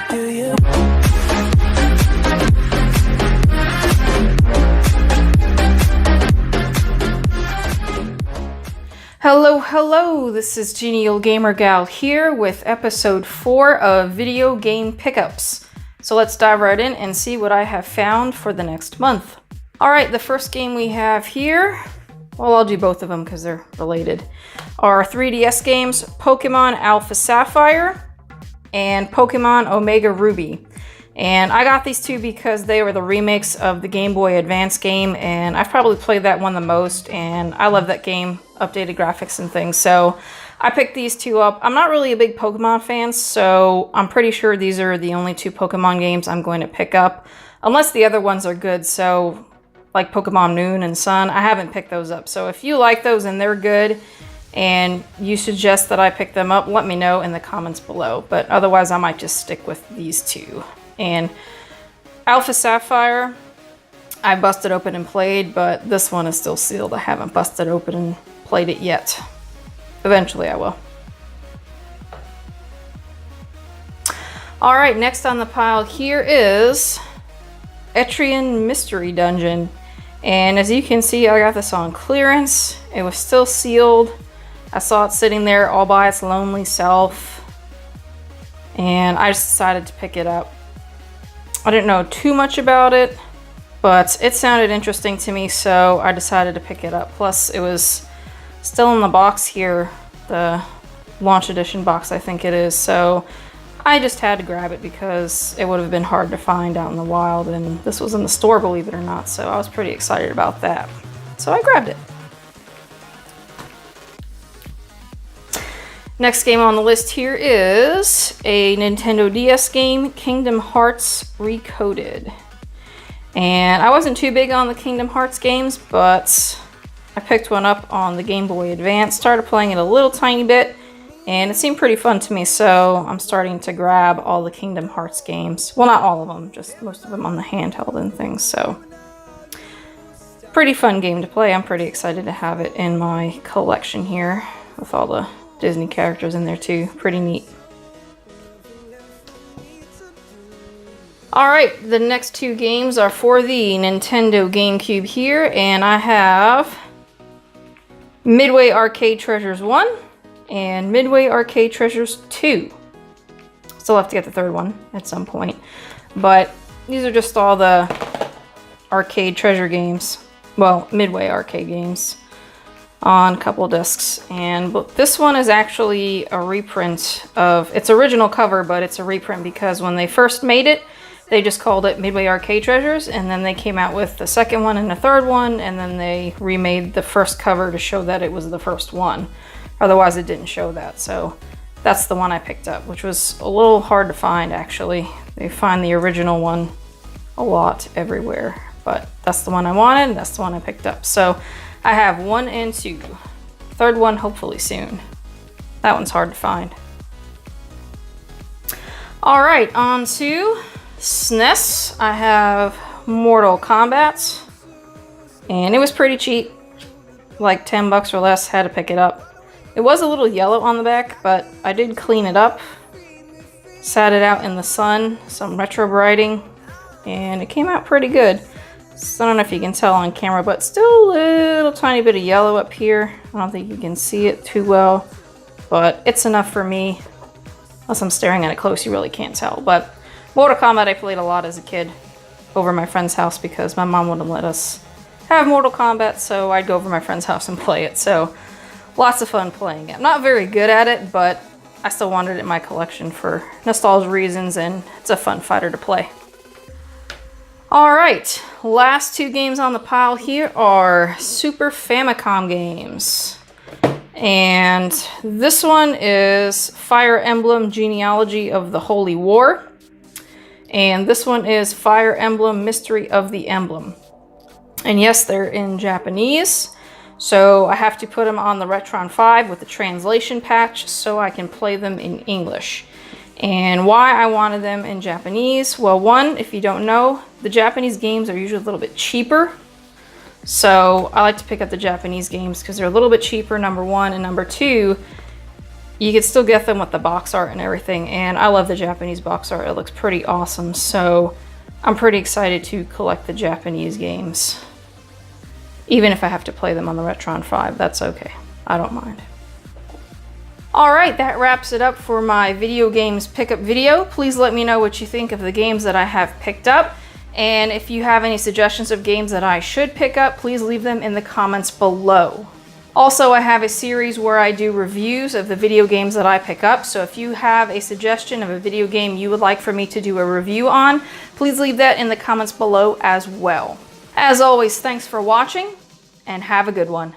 Do you? Hello, this is Genial Gamer Gal here with episode 4 of Video Game Pickups. So let's dive right in and see what I have found for the next month. Alright, the first game we have here, well, I'll do both of them because they're related, are 3DS games, Pokemon Alpha Sapphire and Pokemon Omega Ruby. And I got these two because they were the remakes of the Game Boy Advance game, and I've probably played that one the most, and I love that game, updated graphics and things, so I picked these two up. I'm not really a big Pokemon fan, so I'm pretty sure these are the only two Pokemon games I'm going to pick up, unless the other ones are good, so like Pokemon Moon and Sun, I haven't picked those up. So if you like those and they're good, and you suggest that I pick them up, let me know in the comments below, but otherwise I might just stick with these two. And Alpha Sapphire, I busted open and played, but this one is still sealed. I haven't busted open and played it yet. Eventually I will. Alright, next on the pile here is Etrian Mystery Dungeon. And as you can see, I got this on clearance. It was still sealed. I saw it sitting there all by its lonely self, and I just decided to pick it up. I didn't know too much about it, but it sounded interesting to me, so I decided to pick it up. Plus, it was still in the box here, the launch edition box, I think it is, so I just had to grab it because it would have been hard to find out in the wild, and this was in the store, believe it or not, so I was pretty excited about that. So I grabbed it. Next game on the list here is a Nintendo DS game, Kingdom Hearts Recoded. And I wasn't too big on the Kingdom Hearts games, but I picked one up on the Game Boy Advance, started playing it a little tiny bit, and it seemed pretty fun to me, so I'm starting to grab all the Kingdom Hearts games. Well, not all of them, just most of them on the handheld and things, so pretty fun game to play. I'm pretty excited to have it in my collection here with all the Disney characters in there too. Pretty neat. Alright, the next two games are for the Nintendo GameCube here, and I have Midway Arcade Treasures 1 and Midway Arcade Treasures 2. Still have to get the third one at some point, but these are just all the arcade treasure games. Well, Midway arcade games on a couple discs, and this one is actually a reprint of its original cover, but it's a reprint because when they first made it, they just called it Midway Arcade Treasures, and then they came out with the second one and the third one, and then they remade the first cover to show that it was the first one. Otherwise it didn't show that, so that's the one I picked up, which was a little hard to find actually. They find the original one a lot everywhere, but that's the one I wanted, and that's the one I picked up. So I have 1 and 2. Third one hopefully soon. That one's hard to find. Alright, on to SNES. I have Mortal Kombat. And it was pretty cheap. Like 10 bucks or less, had to pick it up. It was a little yellow on the back, but I did clean it up. Sat it out in the sun, some retro brighting, and it came out pretty good. So I don't know if you can tell on camera, but still a little tiny bit of yellow up here. I don't think you can see it too well, but it's enough for me. Unless I'm staring at it close, you really can't tell. But Mortal Kombat I played a lot as a kid over my friend's house because my mom wouldn't let us have Mortal Kombat, so I'd go over to my friend's house and play it. So lots of fun playing it. I'm not very good at it, but I still wanted it in my collection for nostalgia reasons, and it's a fun fighter to play. Alright, last two games on the pile here are Super Famicom games. And this one is Fire Emblem Genealogy of the Holy War. And this one is Fire Emblem Mystery of the Emblem. And yes, they're in Japanese. So I have to put them on the Retron 5 with the translation patch so I can play them in English. And why I wanted them in Japanese, well, one, if you don't know, the Japanese games are usually a little bit cheaper. So I like to pick up the Japanese games because they're a little bit cheaper, number one, and number two, You can still get them with the box art and everything, and I love the Japanese box art. It looks pretty awesome, so I'm pretty excited to collect the Japanese games. Even if I have to play them on the Retron 5, that's okay. I don't mind. Alright, that wraps it up for my video games pickup video. Please let me know what you think of the games that I have picked up. And if you have any suggestions of games that I should pick up, please leave them in the comments below. Also, I have a series where I do reviews of the video games that I pick up, so if you have a suggestion of a video game you would like for me to do a review on, please leave that in the comments below as well. As always, thanks for watching, and have a good one.